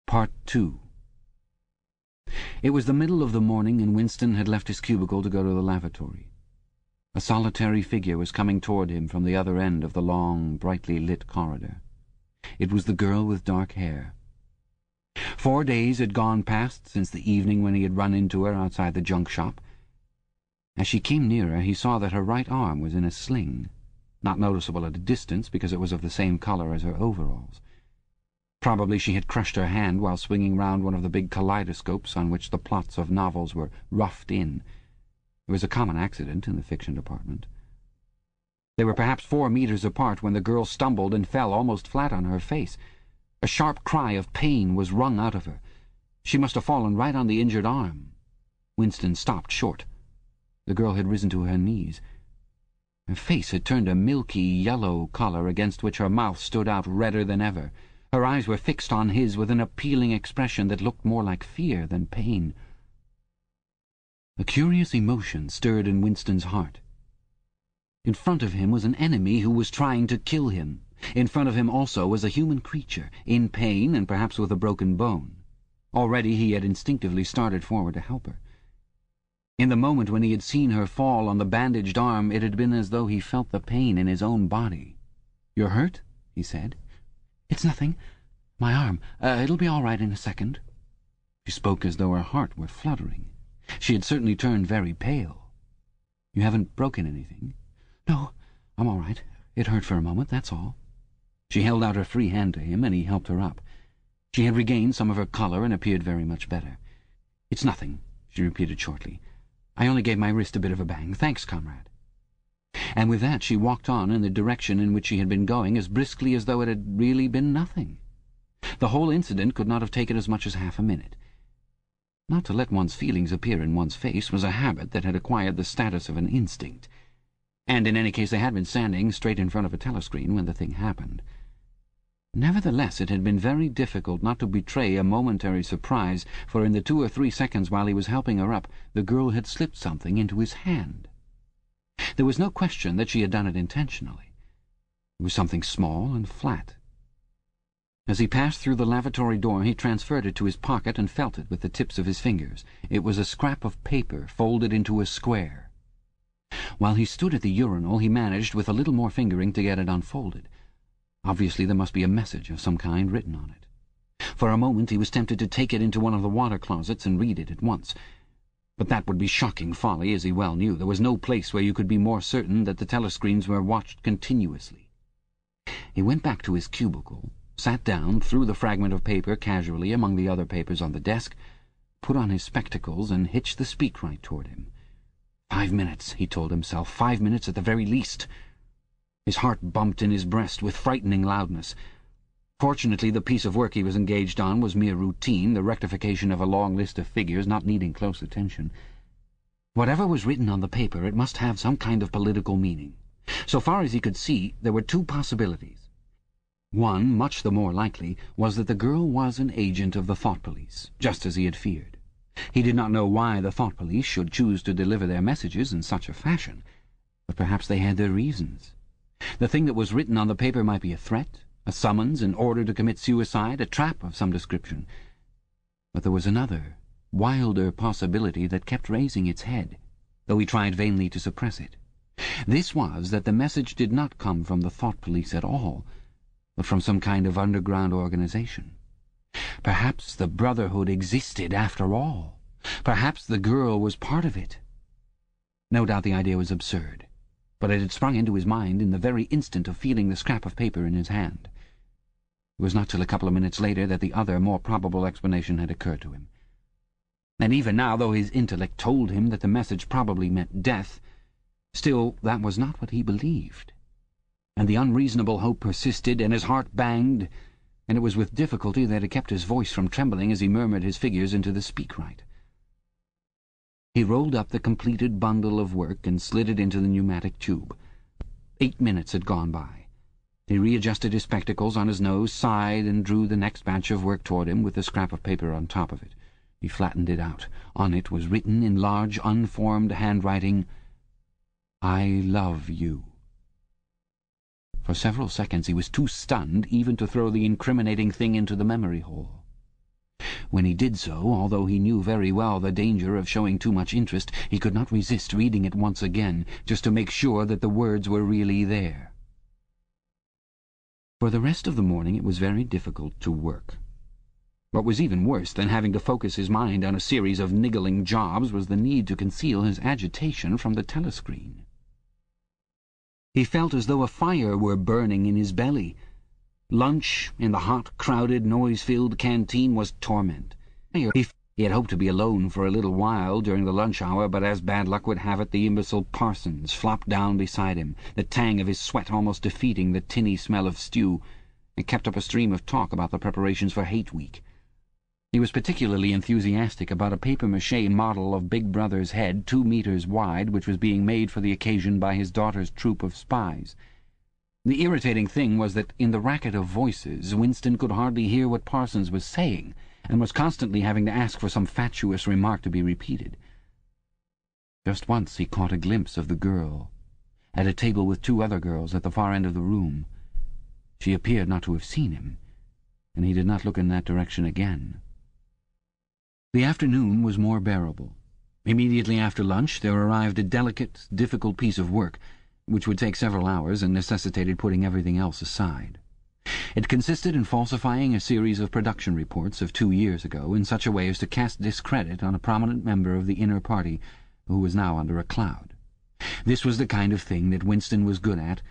Part 2. It was the middle of the morning, and Winston had left his cubicle to go to the lavatory. A solitary figure was coming toward him from the other end of the long, brightly lit corridor. It was the girl with dark hair. 4 days had gone past since the evening when he had run into her outside the junk shop. As she came nearer, he saw that her right arm was in a sling, not noticeable at a distance because it was of the same colour as her overalls. Probably she had crushed her hand while swinging round one of the big kaleidoscopes on which the plots of novels were roughed in. It was a common accident in the fiction department. They were perhaps 4 meters apart when the girl stumbled and fell almost flat on her face. A sharp cry of pain was wrung out of her. She must have fallen right on the injured arm. Winston stopped short. The girl had risen to her knees. Her face had turned a milky yellow colour against which her mouth stood out redder than ever. Her eyes were fixed on his with an appealing expression that looked more like fear than pain. A curious emotion stirred in Winston's heart. In front of him was an enemy who was trying to kill him. In front of him also was a human creature, in pain and perhaps with a broken bone. Already he had instinctively started forward to help her. In the moment when he had seen her fall on the bandaged arm, it had been as though he felt the pain in his own body. "You're hurt?" he said. "It's nothing. My arm. It'll be all right in a second." She spoke as though her heart were fluttering. She had certainly turned very pale. "You haven't broken anything?" "No, I'm all right. It hurt for a moment, that's all." She held out her free hand to him, and he helped her up. She had regained some of her colour and appeared very much better. "It's nothing," she repeated shortly. "I only gave my wrist a bit of a bang. Thanks, comrade." And with that she walked on in the direction in which she had been going as briskly as though it had really been nothing. The whole incident could not have taken as much as half a minute. Not to let one's feelings appear in one's face was a habit that had acquired the status of an instinct, and in any case they had been standing straight in front of a telescreen when the thing happened. Nevertheless, it had been very difficult not to betray a momentary surprise, for in the 2 or 3 seconds while he was helping her up, the girl had slipped something into his hand. There was no question that she had done it intentionally. It was something small and flat. As he passed through the lavatory door, he transferred it to his pocket and felt it with the tips of his fingers. It was a scrap of paper folded into a square. While he stood at the urinal, he managed, with a little more fingering, to get it unfolded. Obviously there must be a message of some kind written on it. For a moment he was tempted to take it into one of the water closets and read it at once. But that would be shocking folly, as he well knew. There was no place where you could be more certain that the telescreens were watched continuously. He went back to his cubicle, sat down, threw the fragment of paper casually among the other papers on the desk, put on his spectacles, and hitched the speakwrite toward him. 5 minutes, he told himself, 5 minutes at the very least. His heart bumped in his breast with frightening loudness. Fortunately, the piece of work he was engaged on was mere routine, the rectification of a long list of figures not needing close attention. Whatever was written on the paper, it must have some kind of political meaning. So far as he could see, there were 2 possibilities. One, much the more likely, was that the girl was an agent of the thought police, just as he had feared. He did not know why the thought police should choose to deliver their messages in such a fashion, but perhaps they had their reasons. The thing that was written on the paper might be a threat, a summons, an order to commit suicide, a trap of some description. But there was another, wilder possibility that kept raising its head, though he tried vainly to suppress it. This was that the message did not come from the thought police at all, but from some kind of underground organization. Perhaps the Brotherhood existed after all. Perhaps the girl was part of it. No doubt the idea was absurd, but it had sprung into his mind in the very instant of feeling the scrap of paper in his hand. It was not till a couple of minutes later that the other, more probable explanation had occurred to him. And even now, though his intellect told him that the message probably meant death, still that was not what he believed. And the unreasonable hope persisted, and his heart banged, and it was with difficulty that it kept his voice from trembling as he murmured his figures into the speakwrite. He rolled up the completed bundle of work and slid it into the pneumatic tube. 8 minutes had gone by. He readjusted his spectacles on his nose, sighed, and drew the next batch of work toward him with the scrap of paper on top of it. He flattened it out. On it was written in large, unformed handwriting, "I love you." For several seconds he was too stunned even to throw the incriminating thing into the memory hole. When he did so, although he knew very well the danger of showing too much interest, he could not resist reading it once again, just to make sure that the words were really there. For the rest of the morning it was very difficult to work. What was even worse than having to focus his mind on a series of niggling jobs was the need to conceal his agitation from the telescreen. He felt as though a fire were burning in his belly. Lunch in the hot, crowded, noise-filled canteen was torment. He had hoped to be alone for a little while during the lunch hour, but as bad luck would have it, the imbecile Parsons flopped down beside him, the tang of his sweat almost defeating the tinny smell of stew, and kept up a stream of talk about the preparations for Hate Week. He was particularly enthusiastic about a papier-mâché model of Big Brother's head 2 meters wide, which was being made for the occasion by his daughter's troop of spies. The irritating thing was that in the racket of voices Winston could hardly hear what Parsons was saying, and was constantly having to ask for some fatuous remark to be repeated. Just once he caught a glimpse of the girl, at a table with 2 other girls at the far end of the room. She appeared not to have seen him, and he did not look in that direction again. The afternoon was more bearable. Immediately after lunch there arrived a delicate, difficult piece of work, which would take several hours and necessitated putting everything else aside. It consisted in falsifying a series of production reports of 2 years ago in such a way as to cast discredit on a prominent member of the inner party who was now under a cloud. This was the kind of thing that Winston was good at,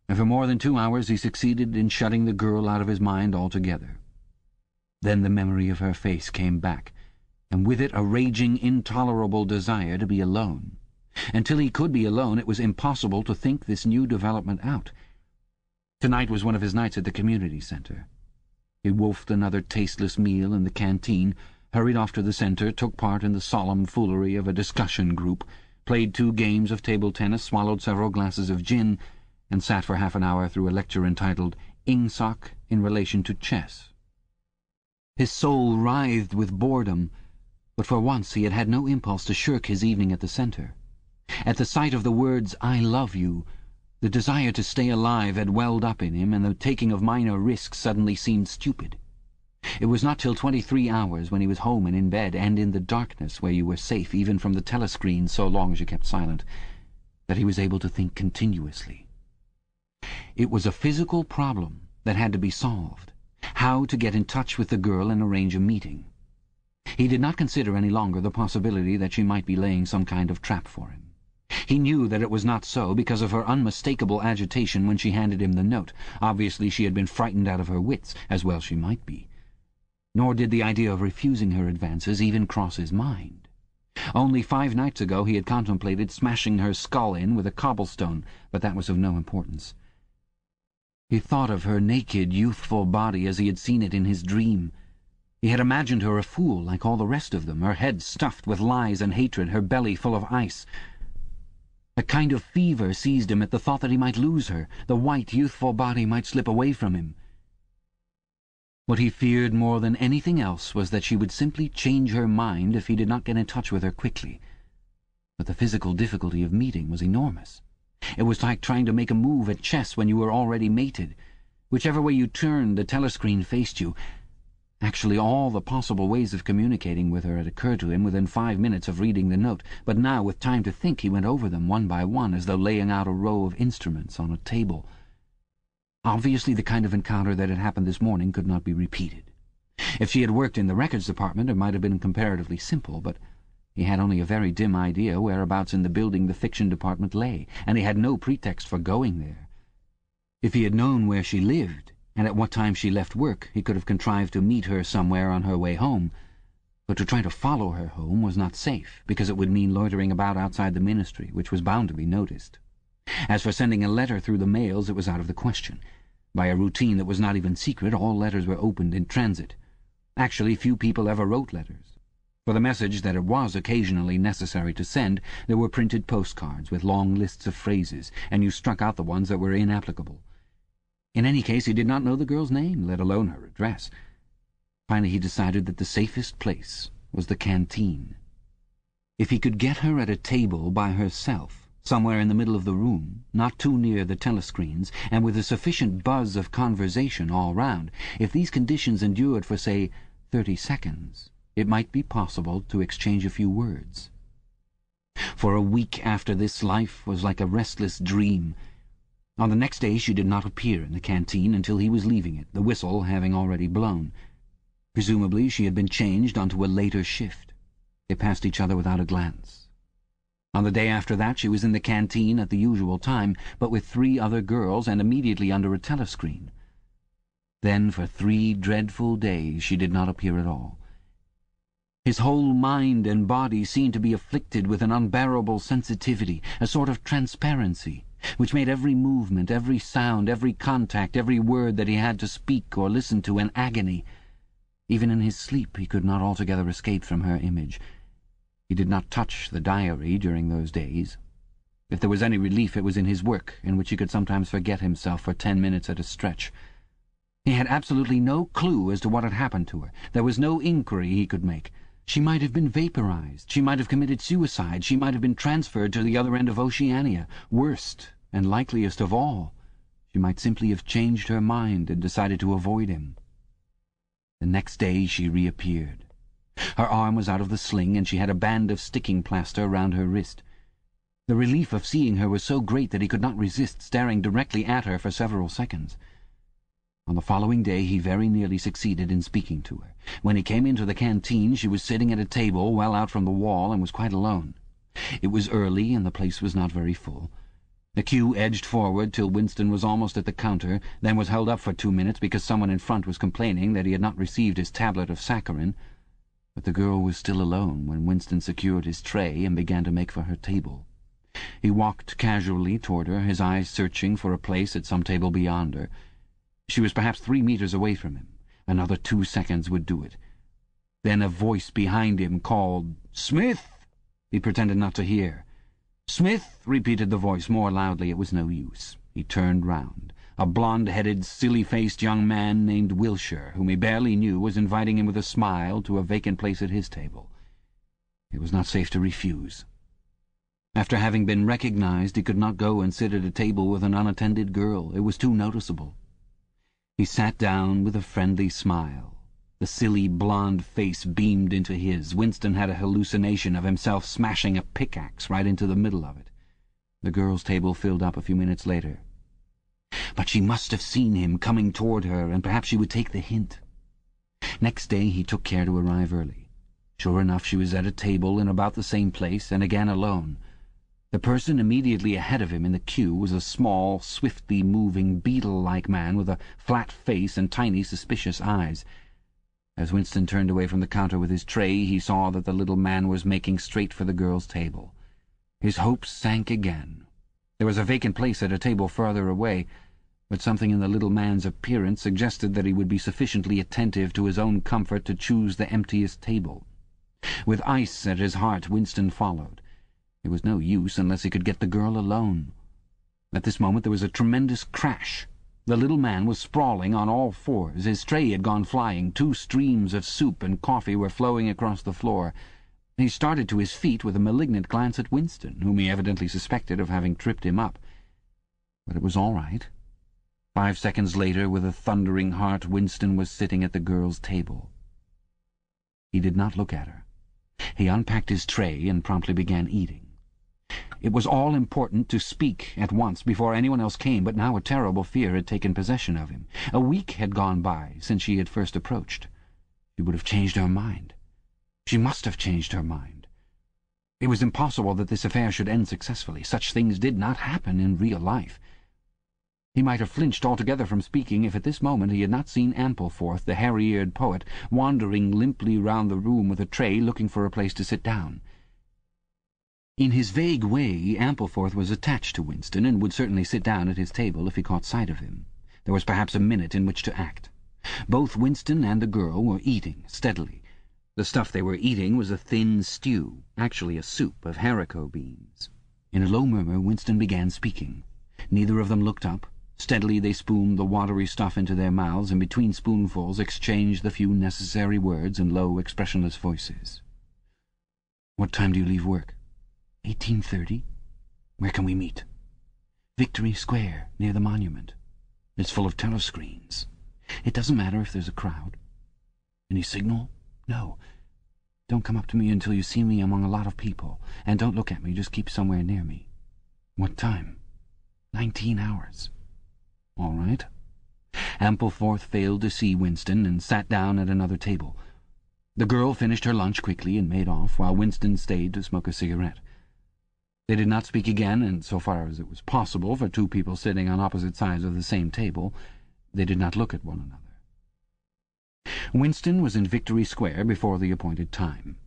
and for more than 2 hours he succeeded in shutting the girl out of his mind altogether. Then the memory of her face came back, and with it a raging, intolerable desire to be alone. Until he could be alone, it was impossible to think this new development out. Tonight was one of his nights at the community centre. He wolfed another tasteless meal in the canteen, hurried off to the centre, took part in the solemn foolery of a discussion group, played 2 games of table tennis, swallowed several glasses of gin, and sat for half an hour through a lecture entitled Ingsoc in Relation to Chess. His soul writhed with boredom, but for once he had had no impulse to shirk his evening at the centre. At the sight of the words, "I love you," the desire to stay alive had welled up in him, and the taking of minor risks suddenly seemed stupid. It was not till 23 hours, when he was home and in bed, and in the darkness where you were safe even from the telescreen so long as you kept silent, that he was able to think continuously. It was a physical problem that had to be solved: how to get in touch with the girl and arrange a meeting. He did not consider any longer the possibility that she might be laying some kind of trap for him. He knew that it was not so because of her unmistakable agitation when she handed him the note. Obviously she had been frightened out of her wits, as well she might be. Nor did the idea of refusing her advances even cross his mind. Only 5 nights ago he had contemplated smashing her skull in with a cobblestone, but that was of no importance. He thought of her naked, youthful body as he had seen it in his dream. He had imagined her a fool like all the rest of them, her head stuffed with lies and hatred, her belly full of ice. A kind of fever seized him at the thought that he might lose her, the white, youthful body might slip away from him. What he feared more than anything else was that she would simply change her mind if he did not get in touch with her quickly. But the physical difficulty of meeting was enormous. It was like trying to make a move at chess when you were already mated. Whichever way you turned, the telescreen faced you. Actually, all the possible ways of communicating with her had occurred to him within 5 minutes of reading the note, but now, with time to think, he went over them one by one, as though laying out a row of instruments on a table. Obviously, the kind of encounter that had happened this morning could not be repeated. If she had worked in the records department, it might have been comparatively simple, but he had only a very dim idea whereabouts in the building the fiction department lay, and he had no pretext for going there. If he had known where she lived, and at what time she left work, he could have contrived to meet her somewhere on her way home. But to try to follow her home was not safe, because it would mean loitering about outside the ministry, which was bound to be noticed. As for sending a letter through the mails, it was out of the question. By a routine that was not even secret, all letters were opened in transit. Actually, few people ever wrote letters. For the message that it was occasionally necessary to send, there were printed postcards with long lists of phrases, and you struck out the ones that were inapplicable. In any case, he did not know the girl's name, let alone her address. Finally, he decided that the safest place was the canteen. If he could get her at a table by herself, somewhere in the middle of the room, not too near the telescreens, and with a sufficient buzz of conversation all round, if these conditions endured for, say, 30 seconds, it might be possible to exchange a few words. For a week after this, life was like a restless dream. On the next day she did not appear in the canteen until he was leaving it, the whistle having already blown. Presumably she had been changed onto a later shift. They passed each other without a glance. On the day after that she was in the canteen at the usual time, but with 3 other girls and immediately under a telescreen. Then for 3 dreadful days she did not appear at all. His whole mind and body seemed to be afflicted with an unbearable sensitivity, a sort of transparency, which made every movement, every sound, every contact, every word that he had to speak or listen to an agony. Even in his sleep he could not altogether escape from her image. He did not touch the diary during those days. If there was any relief, it was in his work, in which he could sometimes forget himself for 10 minutes at a stretch. He had absolutely no clue as to what had happened to her. There was no inquiry he could make. She might have been vaporized. She might have committed suicide. She might have been transferred to the other end of Oceania. Worst and likeliest of all, she might simply have changed her mind and decided to avoid him. The next day she reappeared. Her arm was out of the sling, and she had a band of sticking plaster round her wrist. The relief of seeing her was so great that he could not resist staring directly at her for several seconds. On the following day he very nearly succeeded in speaking to her. When he came into the canteen she was sitting at a table well out from the wall and was quite alone. It was early and the place was not very full. The queue edged forward till Winston was almost at the counter, then was held up for 2 minutes because someone in front was complaining that he had not received his tablet of saccharin. But the girl was still alone when Winston secured his tray and began to make for her table. He walked casually toward her, his eyes searching for a place at some table beyond her. She was perhaps 3 meters away from him. Another 2 seconds would do it. Then a voice behind him called, "Smith!" He pretended not to hear. "Smith!" repeated the voice more loudly. It was no use. He turned round. A blonde-headed, silly-faced young man named Wilshire, whom he barely knew, was inviting him with a smile to a vacant place at his table. It was not safe to refuse. After having been recognized, he could not go and sit at a table with an unattended girl. It was too noticeable. He sat down with a friendly smile. The silly blonde face beamed into his. Winston had a hallucination of himself smashing a pickaxe right into the middle of it. The girls' table filled up a few minutes later. But she must have seen him coming toward her, and perhaps she would take the hint. Next day he took care to arrive early. Sure enough, she was at a table in about the same place, and again alone. The person immediately ahead of him in the queue was a small, swiftly moving, beetle-like man with a flat face and tiny, suspicious eyes. As Winston turned away from the counter with his tray, he saw that the little man was making straight for the girl's table. His hopes sank again. There was a vacant place at a table farther away, but something in the little man's appearance suggested that he would be sufficiently attentive to his own comfort to choose the emptiest table. With ice at his heart, Winston followed. It was no use unless he could get the girl alone. At this moment there was a tremendous crash. The little man was sprawling on all fours. His tray had gone flying. 2 streams of soup and coffee were flowing across the floor. He started to his feet with a malignant glance at Winston, whom he evidently suspected of having tripped him up. But it was all right. 5 seconds later, with a thundering heart, Winston was sitting at the girl's table. He did not look at her. He unpacked his tray and promptly began eating. It was all important to speak at once before anyone else came, but now a terrible fear had taken possession of him. A week had gone by since she had first approached. She would have changed her mind. She must have changed her mind. It was impossible that this affair should end successfully. Such things did not happen in real life. He might have flinched altogether from speaking if at this moment he had not seen Ampleforth, the hairy-eared poet, wandering limply round the room with a tray, looking for a place to sit down. In his vague way, Ampleforth was attached to Winston, and would certainly sit down at his table if he caught sight of him. There was perhaps a minute in which to act. Both Winston and the girl were eating steadily. The stuff they were eating was a thin stew, actually a soup of haricot beans. In a low murmur, Winston began speaking. Neither of them looked up. Steadily they spooned the watery stuff into their mouths, and between spoonfuls exchanged the few necessary words in low, expressionless voices. "What time do you leave work?" 18:30. "Where can we meet?" "Victory Square, near the monument. It's full of telescreens. It doesn't matter if there's a crowd." "Any signal?" "No. Don't come up to me until you see me among a lot of people. And don't look at me, just keep somewhere near me. What time? 19 hours. All right. Ampleforth failed to see Winston and sat down at another table. The girl finished her lunch quickly and made off, while Winston stayed to smoke a cigarette. They did not speak again, and so far as it was possible for two people sitting on opposite sides of the same table, they did not look at one another. Winston was in Victory Square before the appointed time.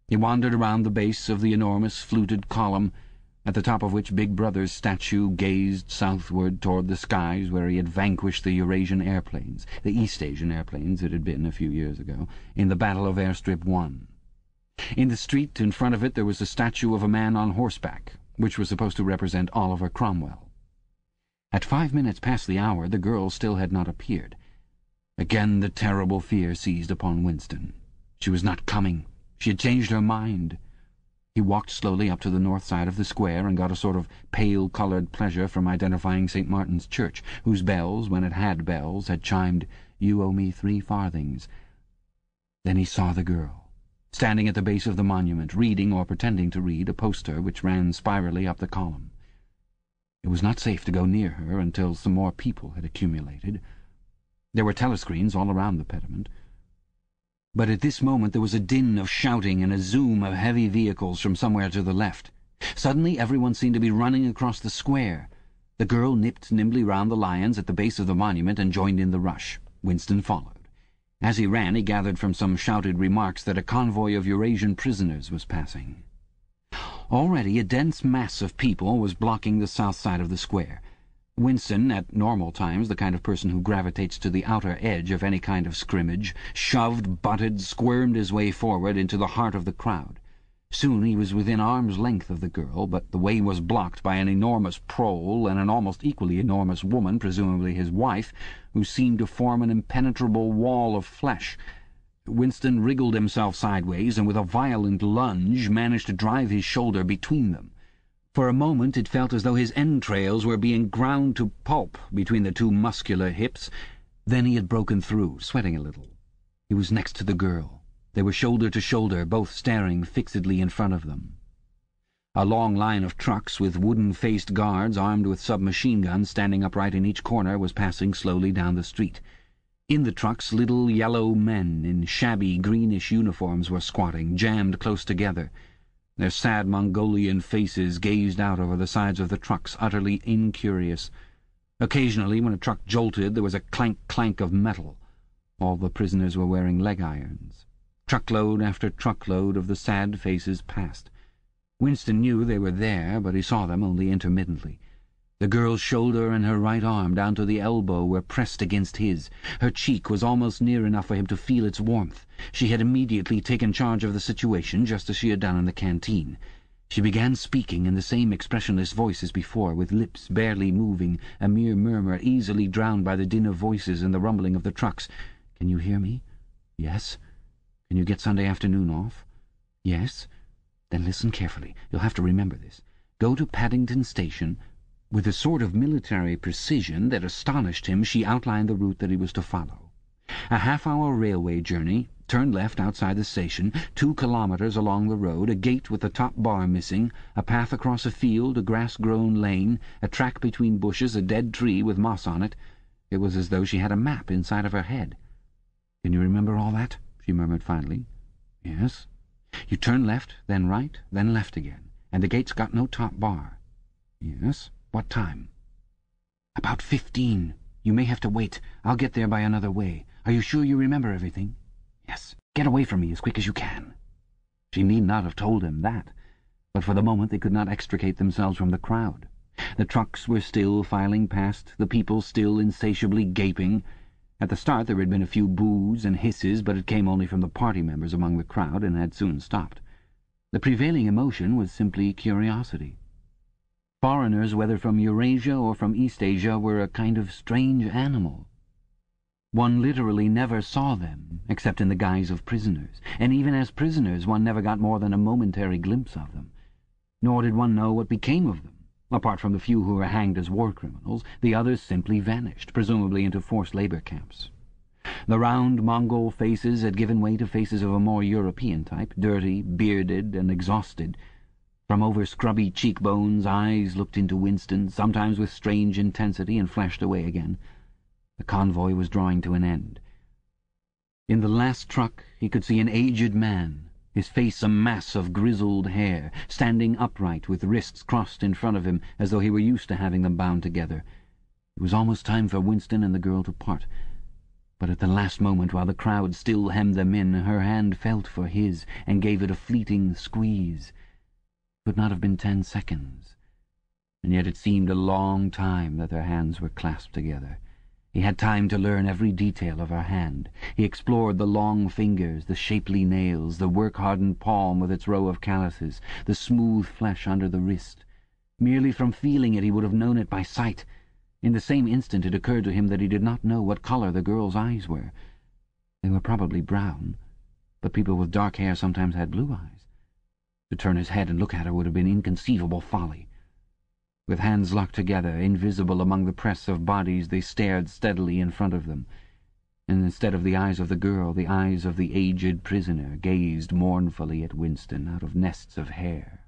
He wandered around the base of the enormous fluted column, at the top of which Big Brother's statue gazed southward toward the skies where he had vanquished the Eurasian airplanes, the East Asian airplanes it had been a few years ago, in the Battle of Airstrip 1. In the street in front of it there was a statue of a man on horseback, which was supposed to represent Oliver Cromwell. At 5 minutes past the hour the girl still had not appeared. Again the terrible fear seized upon Winston. She was not coming. She had changed her mind. He walked slowly up to the north side of the square and got a sort of pale-coloured pleasure from identifying St. Martin's Church, whose bells, when it had bells, had chimed, "You owe me 3 farthings." Then he saw the girl, standing at the base of the monument, reading, or pretending to read, a poster which ran spirally up the column. It was not safe to go near her until some more people had accumulated. There were telescreens all around the pediment. But at this moment there was a din of shouting and a zoom of heavy vehicles from somewhere to the left. Suddenly everyone seemed to be running across the square. The girl nipped nimbly round the lions at the base of the monument and joined in the rush. Winston followed. As he ran he gathered from some shouted remarks that a convoy of Eurasian prisoners was passing. Already a dense mass of people was blocking the south side of the square. Winston, at normal times the kind of person who gravitates to the outer edge of any kind of scrimmage, shoved, butted, squirmed his way forward into the heart of the crowd. Soon he was within arm's length of the girl, but the way was blocked by an enormous prole and an almost equally enormous woman, presumably his wife, who seemed to form an impenetrable wall of flesh. Winston wriggled himself sideways and with a violent lunge managed to drive his shoulder between them. For a moment it felt as though his entrails were being ground to pulp between the two muscular hips. Then he had broken through, sweating a little. He was next to the girl. They were shoulder to shoulder, both staring fixedly in front of them. A long line of trucks with wooden-faced guards armed with submachine guns standing upright in each corner was passing slowly down the street. In the trucks little yellow men in shabby greenish uniforms were squatting, jammed close together. Their sad Mongolian faces gazed out over the sides of the trucks, utterly incurious. Occasionally, when a truck jolted, there was a clank-clank of metal. All the prisoners were wearing leg irons. Truckload after truckload of the sad faces passed. Winston knew they were there, but he saw them only intermittently. The girl's shoulder and her right arm down to the elbow were pressed against his. Her cheek was almost near enough for him to feel its warmth. She had immediately taken charge of the situation, just as she had done in the canteen. She began speaking in the same expressionless voice as before, with lips barely moving, a mere murmur easily drowned by the din of voices and the rumbling of the trucks. "Can you hear me?" "Yes." "Can you get Sunday afternoon off?" "Yes." "Then listen carefully. You'll have to remember this. Go to Paddington Station." With a sort of military precision that astonished him, she outlined the route that he was to follow. A half-hour railway journey, turn left outside the station, 2 kilometres along the road, a gate with the top bar missing, a path across a field, a grass-grown lane, a track between bushes, a dead tree with moss on it. It was as though she had a map inside of her head. "Can you remember all that?" she murmured finally. "Yes." "You turn left, then right, then left again, and the gate's got no top bar." "Yes." "What time?" "About 15. You may have to wait. I'll get there by another way. Are you sure you remember everything?" "Yes. Get away from me as quick as you can." She need not have told him that, but for the moment they could not extricate themselves from the crowd. The trucks were still filing past, the people still insatiably gaping. At the start there had been a few boos and hisses, but it came only from the party members among the crowd and had soon stopped. The prevailing emotion was simply curiosity. Foreigners, whether from Eurasia or from East Asia, were a kind of strange animal. One literally never saw them, except in the guise of prisoners, and even as prisoners one never got more than a momentary glimpse of them. Nor did one know what became of them. Apart from the few who were hanged as war criminals, the others simply vanished, presumably into forced labour camps. The round Mongol faces had given way to faces of a more European type, dirty, bearded, and exhausted. From over scrubby cheekbones eyes looked into Winston, sometimes with strange intensity, and flashed away again. The convoy was drawing to an end. In the last truck he could see an aged man, his face a mass of grizzled hair, standing upright with wrists crossed in front of him as though he were used to having them bound together. It was almost time for Winston and the girl to part. But at the last moment, while the crowd still hemmed them in, her hand felt for his and gave it a fleeting squeeze. It could not have been 10 seconds, and yet it seemed a long time that their hands were clasped together. He had time to learn every detail of her hand. He explored the long fingers, the shapely nails, the work-hardened palm with its row of calluses, the smooth flesh under the wrist. Merely from feeling it he would have known it by sight. In the same instant it occurred to him that he did not know what colour the girl's eyes were. They were probably brown, but people with dark hair sometimes had blue eyes. To turn his head and look at her would have been inconceivable folly. With hands locked together, invisible among the press of bodies, they stared steadily in front of them, and instead of the eyes of the girl, the eyes of the aged prisoner gazed mournfully at Winston out of nests of hair.